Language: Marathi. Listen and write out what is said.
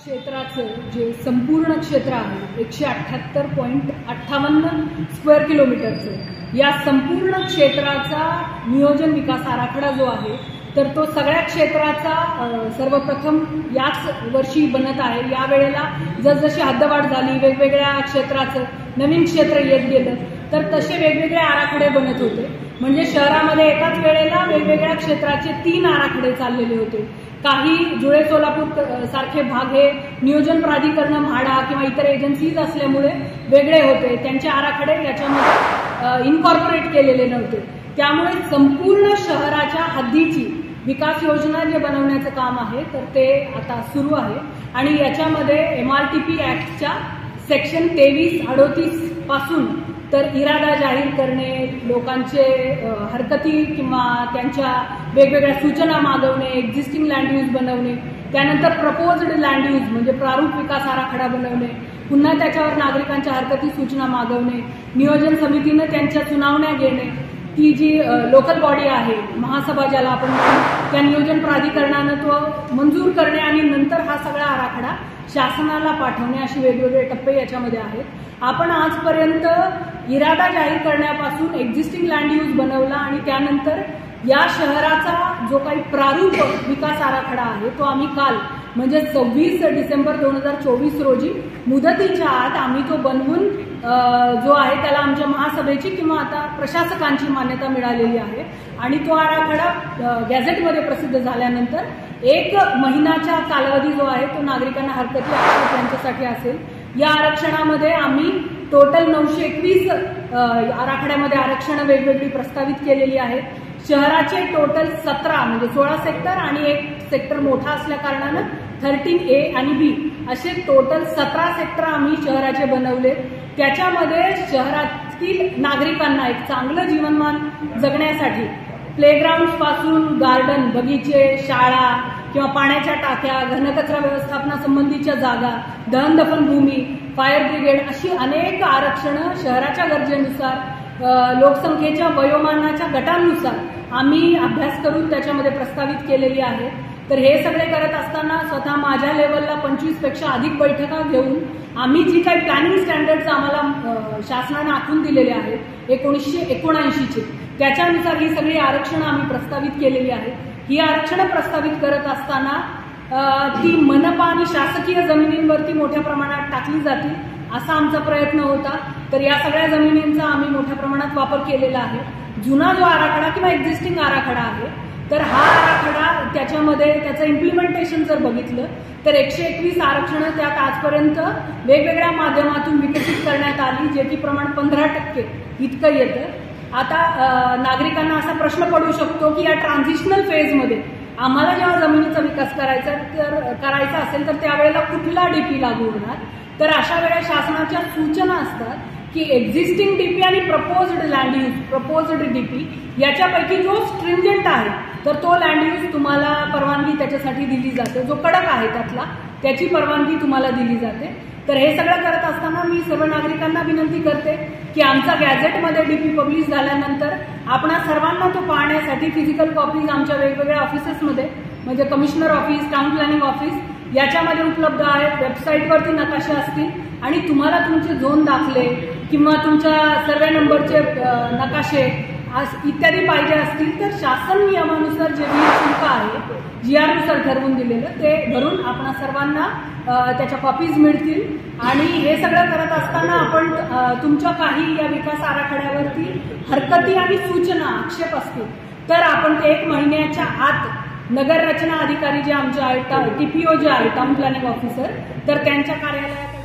क्षेत्राचं जे संपूर्ण क्षेत्र आहे 178.58 स्क्वेअर किलोमीटरचं, या संपूर्ण क्षेत्राचा नियोजन विकास आराखडा जो आहे तर तो सगळ्या क्षेत्राचा सर्वप्रथम याच वर्षी बनत आहे। या वेळेला जसजशी हद्दवाढ झाली, वेगवेगळ्या क्षेत्राचं नवीन क्षेत्र येत गेलं तर तसे वेगवेगळे आराखडे बनत होते। म्हणजे शहरामध्ये एकाच वेळेला वेगवेगळ्या क्षेत्राचे 3 आराखडे चाललेले होते। काही जुळे सोलापूर सारखे भाग हे नियोजन प्राधिकरण, म्हाडा किंवा इतर एजन्सीज असल्यामुळे वेगळे होते, त्यांचे आराखडे याच्यामध्ये इनकॉर्पोरेट केलेले नव्हते। त्यामुळे संपूर्ण शहराच्या हद्दीची विकास योजना जे बनवण्याचं काम आहे तर ते आता सुरू आहे आणि याच्यामध्ये MRTP ऍक्टच्या सेक्शन 23-38 पासून तर इरादा जाहीर करणे, लोकांचे हरकती किंवा त्यांच्या वेगवेगळ्या सूचना मागवणे, एक्झिस्टिंग लँड यूज बनवणे, त्यानंतर प्रपोज्ड लँड यूज म्हणजे प्रारूप विकास आराखडा बनवणे, पुन्हा त्याच्यावर नागरिकांच्या हरकती सूचना मागवणे, नियोजन समितीनं त्यांच्या सुनावण्या घेणे, ती जी लोकल बॉडी आहे महासभा ज्याला आपण म्हणतो त्या नियोजन प्राधिकरणानं तो मंजूर करणे आणि नंतर हा सगळा आराखडा शासनाला पाठवणे, असे वेगवेगळे टप्पे याच्यामध्ये आहेत। आपण आजपर्यंत इरादा जाहीर करण्यापासून एक्झिस्टिंग लँड यूज बनवला आणि त्यानंतर या शहराचा जो काही प्रारूप विकास आराखडा आहे तो आम्ही काल म्हणजे 26 डिसेंबर 2024 रोजी मुदतीच्या आत आम्ही तो बनवून जो आहे त्याला आमच्या महासभेची किंवा आता प्रशासकांची मान्यता मिळालेली आहे आणि तो आराखडा गॅझेटमध्ये प्रसिद्ध झाल्यानंतर 1 महिन्याचा कालावधी जो आहे तो नागरिकांना हरकती त्यांच्यासाठी असेल। या आरक्षणामध्ये आम्ही टोटल 921 आराखड्यामध्ये आरक्षणं वेगवेगळी प्रस्तावित केलेली आहेत। शहराचे टोटल 17 म्हणजे 16 सेक्टर आणि 1 सेक्टर मोठा असल्या कारणानं 13A आणि B असे टोटल 17 सेक्टर आम्ही शहराचे बनवले। त्याच्यामध्ये शहरातील नागरिकांना एक चांगलं जीवनमान जगण्यासाठी प्लेग्राऊंड पासून गार्डन, बगीचे, शाळा किंवा पाण्याच्या टाक्या, घनकचरा व्यवस्थापनासंबंधीच्या जागा, दहनदफन भूमी, फायर ब्रिगेड अशी अनेक आरक्षणं शहराच्या गरजेनुसार, लोकसंख्येच्या वयोमानाच्या गटांनुसार आम्ही अभ्यास करून त्याच्यामध्ये प्रस्तावित केलेली आहे। तर हे सगळे करत असताना स्वतः माझ्या लेवलला 25 पेक्षा अधिक बैठका घेऊन आम्ही जी काही प्लॅनिंग स्टँडर्ड्स आम्हाला शासनाने आखून दिलेले आहेत 1979चे त्याच्यानुसार ही सगळी आरक्षणं आम्ही प्रस्तावित केलेली आहेत। ही आरक्षणं प्रस्तावित करत असताना ती मनपा आणि शासकीय जमिनींवरती मोठ्या प्रमाणात टाकली जातील असा आमचा प्रयत्न होता। तर या सगळ्या जमिनींचा आम्ही मोठ्या प्रमाणात वापर केलेला आहे। जुना जो आराखडा किंवा एक्झिस्टिंग आराखडा आहे तर हा आराखडा त्याच्यामध्ये त्याचं इम्प्लिमेंटेशन जर बघितलं तर 121 आरक्षणं त्यात आजपर्यंत वेगवेगळ्या माध्यमातून विकसित करण्यात आली, जे की प्रमाण 15% इतकं येतं। आता नागरिकांना असा प्रश्न पडू शकतो की या ट्रान्झिशनल फेजमध्ये आम्हाला जेव्हा जमिनीचा विकास करायचा असेल तर त्यावेळेला कुठला डीपी लागू होणार? तर अशा वेळेला शासनाच्या सूचना असतात की एक्झिस्टिंग डीपी आणि proposed land use, proposed DP याच्यापैकी जो स्ट्रिंजंट आहे तर तो लँड यूज तुम्हाला परवानगी त्याच्यासाठी दिली जाते, जो कडक आहे त्यातला त्याची परवानगी तुम्हाला दिली जाते। तर हे सगळं करत असताना मी सर्व नागरिकांना विनंती करते की आमचा गॅझेटमध्ये डीपी पब्लिश झाल्यानंतर आपणा सर्वांना तो पाहण्यासाठी फिजिकल कॉपीज आमच्या वेगवेगळ्या ऑफिसेसमध्ये म्हणजे commissioner office, town planning office याच्यामध्ये उपलब्ध आहेत, वेबसाईटवरती नकाशे असतील आणि तुम्हाला तुमचे झोन दाखले किंवा तुमच्या सर्वे नंबरचे नकाशे इत्यादी पाहिजे असतील तर शासन नियमानुसार जे शुल्क आहे GR नुसार ठरवून दिलेलं ते भरून आपणा सर्वांना त्याच्या कॉपीज मिळतील। आणि हे सगळं करत असताना आपण तुमच्या काही या विकास आराखड्यावरती हरकती आणि सूचना, आक्षेप असतील तर आपण ते 1 महिन्याच्या आत नगर रचना अधिकारी जे आमचे आहेत, TPO जे आहे टाउन प्लॅनिंग ऑफिसर, तर त्यांच्या कार्यालयात